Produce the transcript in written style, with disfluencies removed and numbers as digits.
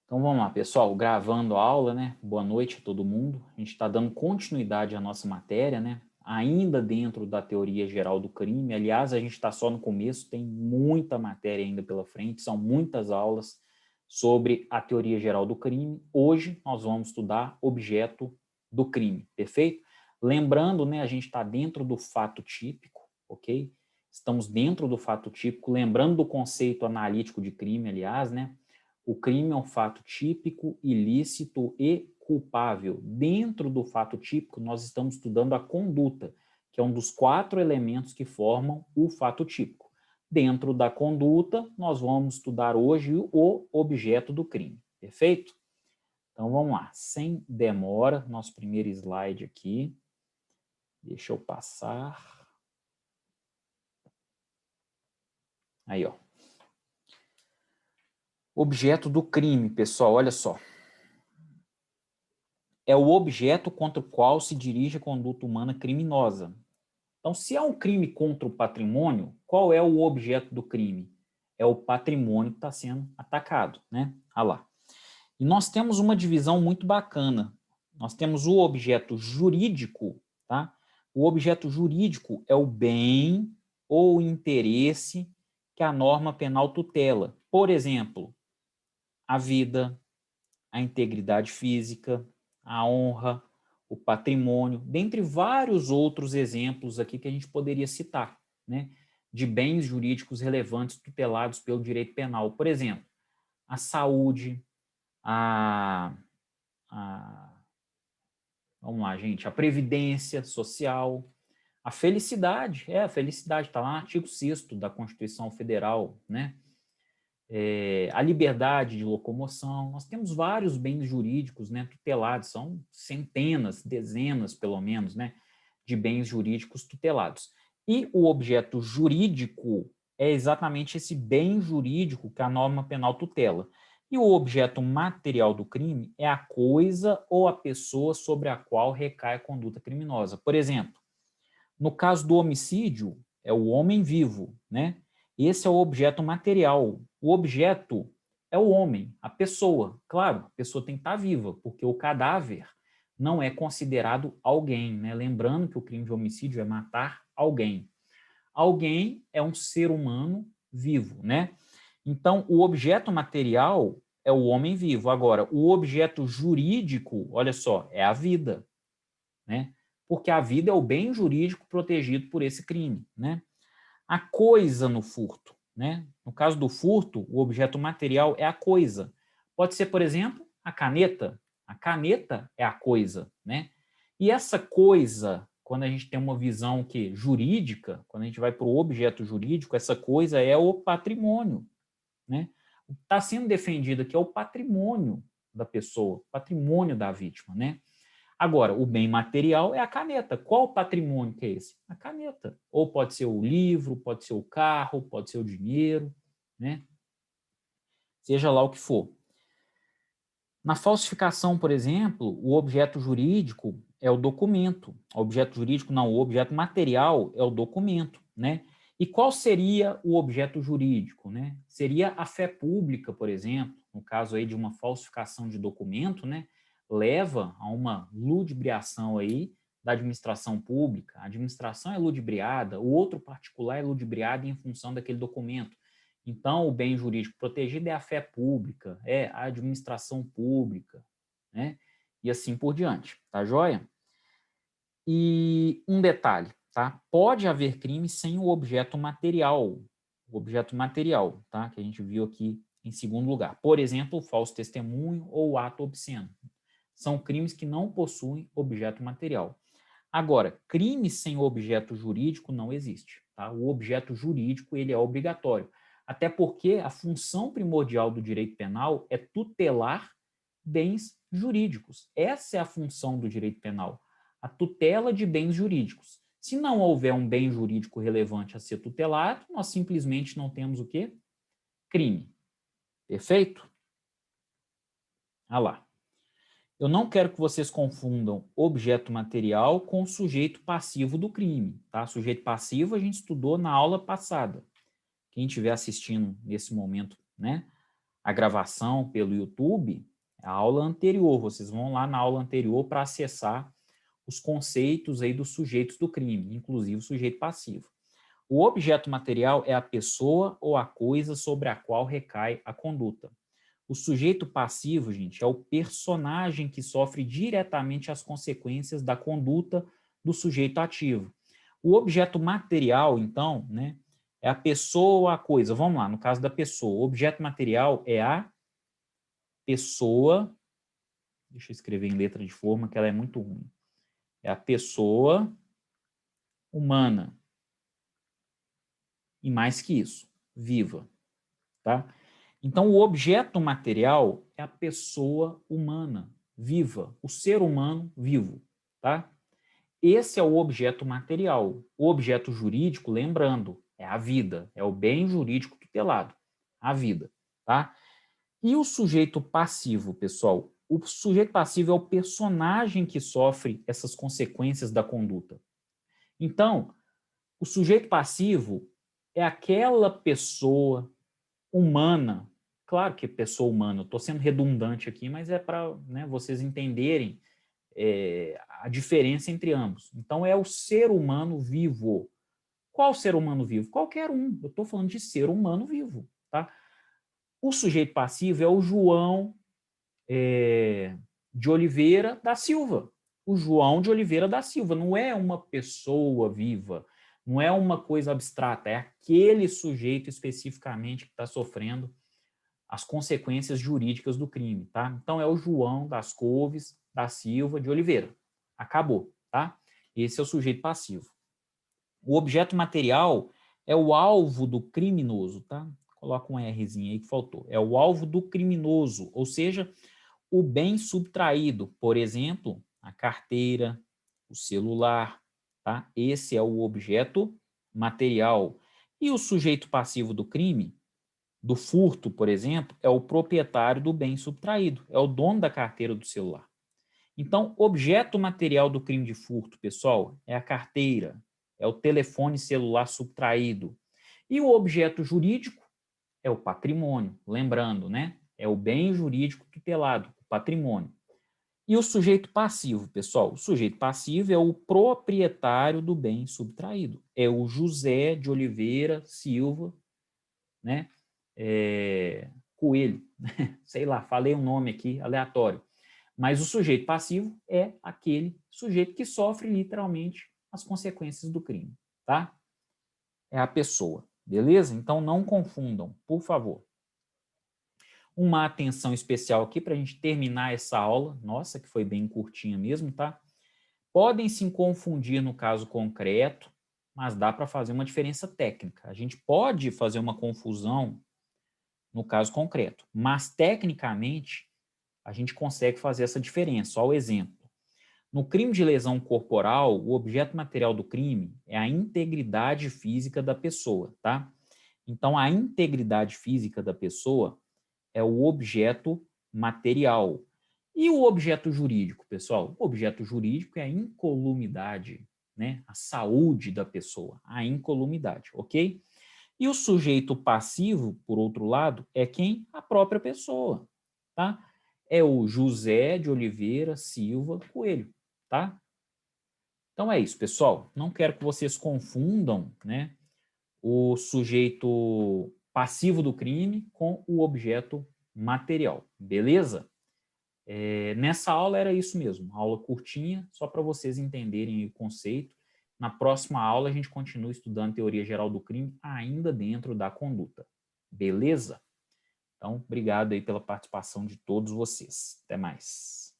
Então vamos lá, pessoal, gravando a aula, né? Boa noite a todo mundo. A gente está dando continuidade à nossa matéria, né? Ainda dentro da teoria geral do crime. Aliás, a gente está só no começo, tem muita matéria ainda pela frente, são muitas aulas sobre a teoria geral do crime. Hoje nós vamos estudar objeto do crime, perfeito? Lembrando, né, a gente está dentro do fato típico, ok? Estamos dentro do fato típico, lembrando do conceito analítico de crime, aliás, né? O crime é um fato típico, ilícito e culpável. Dentro do fato típico, nós estamos estudando a conduta, que é um dos 4 elementos que formam o fato típico. Dentro da conduta, nós vamos estudar hoje o objeto do crime, perfeito? Então vamos lá, sem demora, nosso primeiro slide aqui. Deixa eu passar. Aí, ó. Objeto do crime, pessoal, olha só. É o objeto contra o qual se dirige a conduta humana criminosa. Então, se há um crime contra o patrimônio, qual é o objeto do crime? É o patrimônio que está sendo atacado, né? Olha lá. E nós temos uma divisão muito bacana. Nós temos o objeto jurídico, tá? O objeto jurídico é o bem ou interesse que a norma penal tutela. Por exemplo, a vida, a integridade física, a honra, o patrimônio, dentre vários outros exemplos aqui que a gente poderia citar, né, de bens jurídicos relevantes tutelados pelo direito penal. Por exemplo, a saúde, a, a vamos lá, gente, a previdência social, a felicidade está lá no artigo 6º da Constituição Federal, né? A liberdade de locomoção. Nós temos vários bens jurídicos, né, tutelados, são centenas, dezenas, pelo menos, né, de bens jurídicos tutelados. E o objeto jurídico é exatamente esse bem jurídico que a norma penal tutela. E o objeto material do crime é a coisa ou a pessoa sobre a qual recai a conduta criminosa. Por exemplo, no caso do homicídio, é o homem vivo, né? Esse é o objeto material. O objeto é o homem, a pessoa. Claro, a pessoa tem que estar viva, porque o cadáver não é considerado alguém, né? Lembrando que o crime de homicídio é matar alguém. Alguém é um ser humano vivo, né? Então, o objeto material é o homem vivo. Agora, o objeto jurídico, olha só, é a vida, né? Porque a vida é o bem jurídico protegido por esse crime, né? A coisa no furto, né? No caso do furto, o objeto material é a coisa. Pode ser, por exemplo, a caneta. A caneta é a coisa, né? E essa coisa, quando a gente tem uma visão que jurídica, quando a gente vai para o objeto jurídico, essa coisa é o patrimônio, né? O que está sendo defendido aqui é o patrimônio da pessoa, o patrimônio da vítima, né? Agora, o bem material é a caneta. Qual o patrimônio que é esse? A caneta. Ou pode ser o livro, pode ser o carro, pode ser o dinheiro, né? Seja lá o que for. Na falsificação, por exemplo, o objeto jurídico é o documento. O objeto jurídico não, o objeto material é o documento, né? E qual seria o objeto jurídico, né? Seria a fé pública, por exemplo, no caso aí de uma falsificação de documento, né? Leva a uma ludibriação aí da administração pública. A administração é ludibriada, o outro particular é ludibriado em função daquele documento. Então, o bem jurídico protegido é a fé pública, é a administração pública, né? E assim por diante, tá joia? E um detalhe, tá? Pode haver crime sem o objeto material, tá? Que a gente viu aqui em segundo lugar. Por exemplo, o falso testemunho ou o ato obsceno. São crimes que não possuem objeto material. Agora, crime sem objeto jurídico não existe, tá? O objeto jurídico, ele é obrigatório. Até porque a função primordial do direito penal é tutelar bens jurídicos. Essa é a função do direito penal, a tutela de bens jurídicos. Se não houver um bem jurídico relevante a ser tutelado, nós simplesmente não temos o quê? Crime. Perfeito? Ah lá. Eu não quero que vocês confundam objeto material com sujeito passivo do crime, tá? Sujeito passivo a gente estudou na aula passada. Quem estiver assistindo nesse momento, né? a gravação pelo YouTube, a aula anterior, vocês vão lá na aula anterior para acessar os conceitos aí dos sujeitos do crime, inclusive o sujeito passivo. O objeto material é a pessoa ou a coisa sobre a qual recai a conduta. O sujeito passivo, gente, é o personagem que sofre diretamente as consequências da conduta do sujeito ativo. O objeto material, então, né, é a pessoa ou a coisa. Vamos lá, no caso da pessoa, o objeto material é a pessoa, deixa eu escrever em letra de forma que ela é muito ruim, é a pessoa humana, e mais que isso, viva, tá? Então, o objeto material é a pessoa humana, viva, o ser humano vivo, tá? Esse é o objeto material. O objeto jurídico, lembrando, é a vida, é o bem jurídico tutelado, a vida, tá? E o sujeito passivo, pessoal? O sujeito passivo é o personagem que sofre essas consequências da conduta. Então, o sujeito passivo é aquela pessoa humana, claro que pessoa humana, eu estou sendo redundante aqui, mas é para, né, vocês entenderem a diferença entre ambos. Então, é o ser humano vivo. Qual ser humano vivo? Qualquer um. Eu estou falando de ser humano vivo, tá? O sujeito passivo é o João de Oliveira da Silva. O João de Oliveira da Silva não é uma pessoa viva, não é uma coisa abstrata, é aquele sujeito especificamente que está sofrendo as consequências jurídicas do crime, tá? Então é o João das Couves da Silva de Oliveira. Acabou, tá? Esse é o sujeito passivo. O objeto material é o alvo do criminoso, tá? Coloca um Rzinho aí que faltou. É o alvo do criminoso, ou seja, o bem subtraído, por exemplo, a carteira, o celular, tá? Esse é o objeto material. E o sujeito passivo do crime, do furto, por exemplo, é o proprietário do bem subtraído, é o dono da carteira do celular. Então, objeto material do crime de furto, pessoal, é a carteira, é o telefone celular subtraído. E o objeto jurídico é o patrimônio, lembrando, né? É o bem jurídico tutelado, o patrimônio. E o sujeito passivo, pessoal? O sujeito passivo é o proprietário do bem subtraído. É o José de Oliveira Silva, né? Coelho, sei lá, falei um nome aqui aleatório. Mas o sujeito passivo é aquele sujeito que sofre literalmente as consequências do crime, tá? É a pessoa, beleza? Então não confundam, por favor. Uma atenção especial aqui para a gente terminar essa aula. Nossa, que foi bem curtinha mesmo, tá? Podem se confundir no caso concreto, mas dá para fazer uma diferença técnica. A gente pode fazer uma confusão no caso concreto, mas tecnicamente a gente consegue fazer essa diferença. Olha o exemplo. No crime de lesão corporal, o objeto material do crime é a integridade física da pessoa, tá? Então, a integridade física da pessoa é o objeto material. E o objeto jurídico, pessoal? O objeto jurídico é a incolumidade, né? A saúde da pessoa, a incolumidade, ok? E o sujeito passivo, por outro lado, é quem? A própria pessoa, tá? É o José de Oliveira Silva Coelho, tá? Então é isso, pessoal. Não quero que vocês confundam, né, o sujeito passivo do crime com o objeto material, beleza? Nessa aula era isso mesmo, aula curtinha, só para vocês entenderem o conceito. Na próxima aula a gente continua estudando teoria geral do crime ainda dentro da conduta, beleza? Então, obrigado aí pela participação de todos vocês. Até mais.